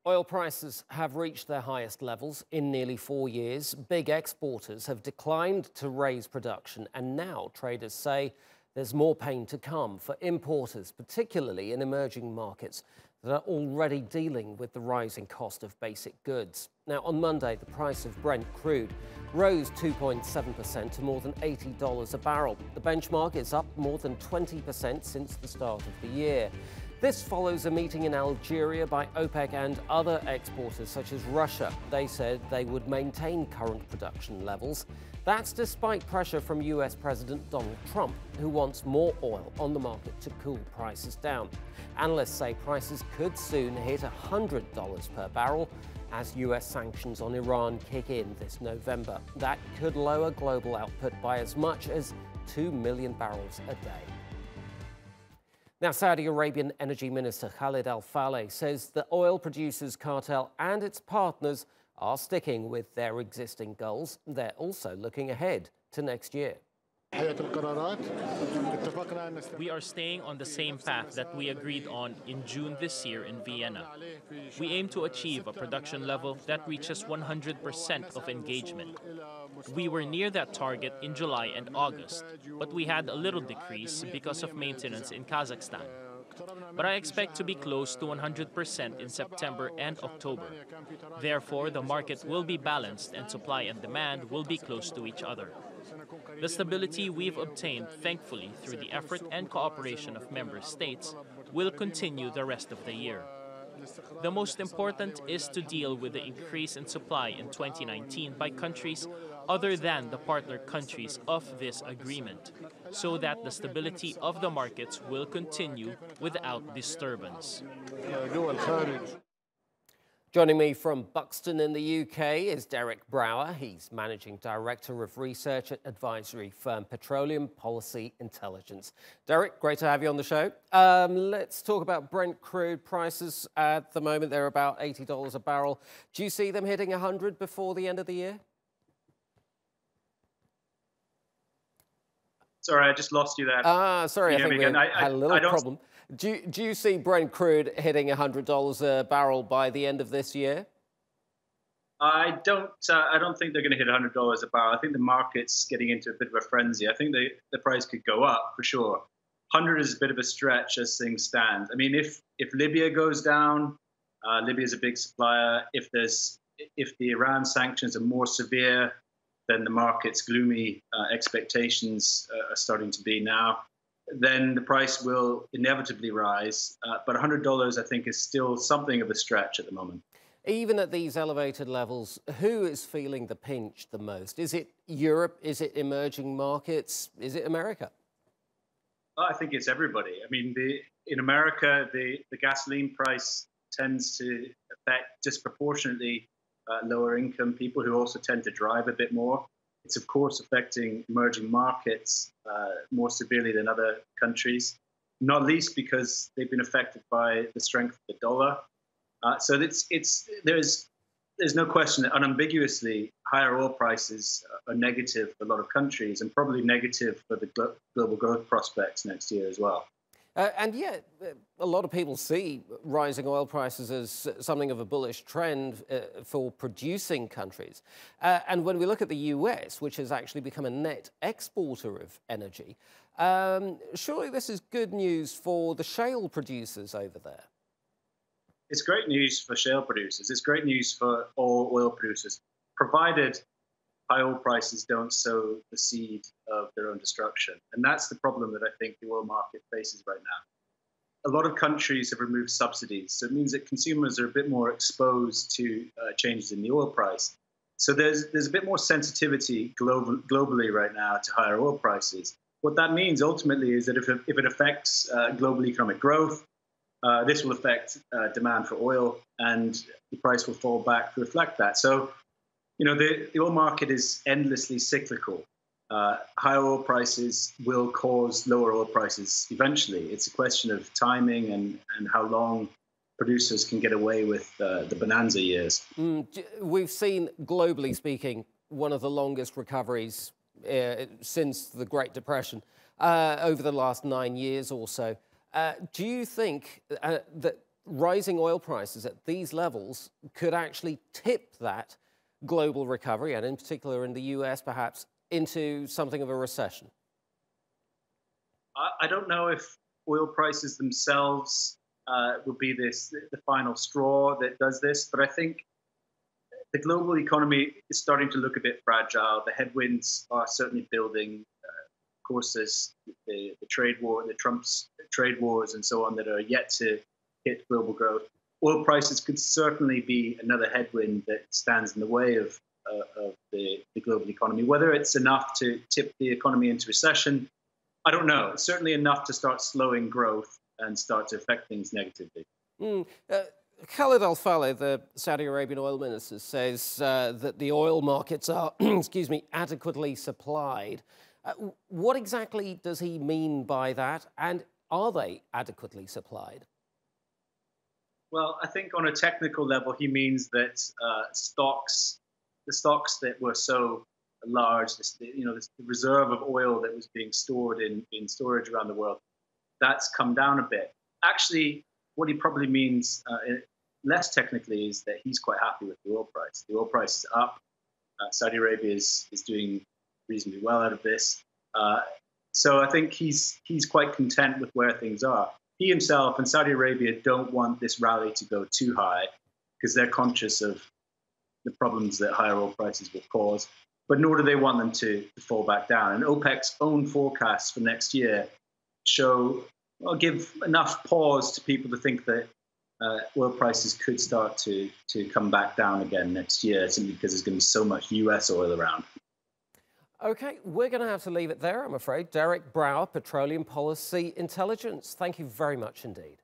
Oil prices have reached their highest levels in nearly 4 years. Big exporters have declined to raise production, and now traders say there's more pain to come for importers, particularly in emerging markets that are already dealing with the rising cost of basic goods. Now, on Monday, the price of Brent crude rose 2.7% to more than $80 a barrel. The benchmark is up more than 20% since the start of the year. This follows a meeting in Algeria by OPEC and other exporters such as Russia. They said they would maintain current production levels. That's despite pressure from US President Donald Trump, who wants more oil on the market to cool prices down. Analysts say prices could soon hit $100 per barrel as US sanctions on Iran kick in this November. That could lower global output by as much as 2 million barrels a day. Now, Saudi Arabian Energy Minister Khalid Al-Faleh says the oil producers cartel and its partners are sticking with their existing goals. They're also looking ahead to next year. We are staying on the same path that we agreed on in June this year in Vienna. We aim to achieve a production level that reaches 100% of engagement. We were near that target in July and August, but we had a little decrease because of maintenance in Kazakhstan. But I expect to be close to 100% in September and October. Therefore, the market will be balanced and supply and demand will be close to each other. The stability we've obtained, thankfully, through the effort and cooperation of member states, will continue the rest of the year. The most important is to deal with the increase in supply in 2019 by countries other than the partner countries of this agreement, so that the stability of the markets will continue without disturbance. Joining me from Buxton in the UK is Derek Brower. He's Managing Director of Research at advisory firm Petroleum Policy Intelligence. Derek, great to have you on the show. Let's talk about Brent crude prices. At the moment, they're about $80 a barrel. Do you see them hitting 100 before the end of the year? Sorry, I just lost you there. Sorry, I think we had a little problem. Do you see Brent crude hitting $100 a barrel by the end of this year? I don't think they're going to hit $100 a barrel. I think the market's getting into a bit of a frenzy. I think the price could go up for sure. 100 is a bit of a stretch as things stand. I mean, if Libya goes down, Libya is a big supplier. If the Iran sanctions are more severe than the market's gloomy expectations are starting to be now, then the price will inevitably rise. But $100, I think, is still something of a stretch at the moment. Even at these elevated levels, who is feeling the pinch the most? Is it Europe? Is it emerging markets? Is it America? I think it's everybody. I mean, in America, the gasoline price tends to affect disproportionately lower income people who also tend to drive a bit more. It's, of course, affecting emerging markets more severely than other countries, not least because they've been affected by the strength of the dollar. So there's no question that unambiguously higher oil prices are negative for a lot of countries and probably negative for the global growth prospects next year as well. And yet, a lot of people see rising oil prices as something of a bullish trend for producing countries. And when we look at the US, which has actually become a net exporter of energy, surely this is good news for the shale producers over there. It's great news for shale producers. It's great news for all oil producers, provided high oil prices don't sow the seed of their own destruction. And that's the problem that I think the oil market faces right now. A lot of countries have removed subsidies, so it means that consumers are a bit more exposed to changes in the oil price. So there's a bit more sensitivity globally right now to higher oil prices. What that means ultimately is that if it affects global economic growth, this will affect demand for oil, and the price will fall back to reflect that. So, you know, the oil market is endlessly cyclical. Higher oil prices will cause lower oil prices eventually. It's a question of timing and how long producers can get away with the bonanza years. We've seen, globally speaking, one of the longest recoveries since the Great Depression over the last 9 years or so. Do you think that rising oil prices at these levels could actually tip that global recovery, and in particular in the US, perhaps, into something of a recession? I don't know if oil prices themselves will be the final straw that does this, but I think the global economy is starting to look a bit fragile. The headwinds are certainly building. Of course, there's the trade war, the Trump's trade wars and so on that are yet to hit global growth. Oil prices could certainly be another headwind that stands in the way of the global economy. Whether it's enough to tip the economy into recession, I don't know. It's certainly enough to start slowing growth and start to affect things negatively. Khalid Al-Faleh, the Saudi Arabian oil minister, says that the oil markets are, excuse me, adequately supplied. What exactly does he mean by that, and are they adequately supplied? Well, I think on a technical level, he means that the stocks that were so large, the reserve of oil that was being stored in storage around the world, that's come down a bit. Actually, what he probably means less technically is that he's quite happy with the oil price. The oil price is up. Saudi Arabia is doing reasonably well out of this. So I think he's quite content with where things are. He himself and Saudi Arabia don't want this rally to go too high because they're conscious of the problems that higher oil prices will cause, but nor do they want them to fall back down. And OPEC's own forecasts for next year give enough pause to people to think that oil prices could start to come back down again next year, simply because there's going to be so much US oil around. OK, we're going to have to leave it there, I'm afraid. Derek Brower, Petroleum Policy Intelligence, thank you very much indeed.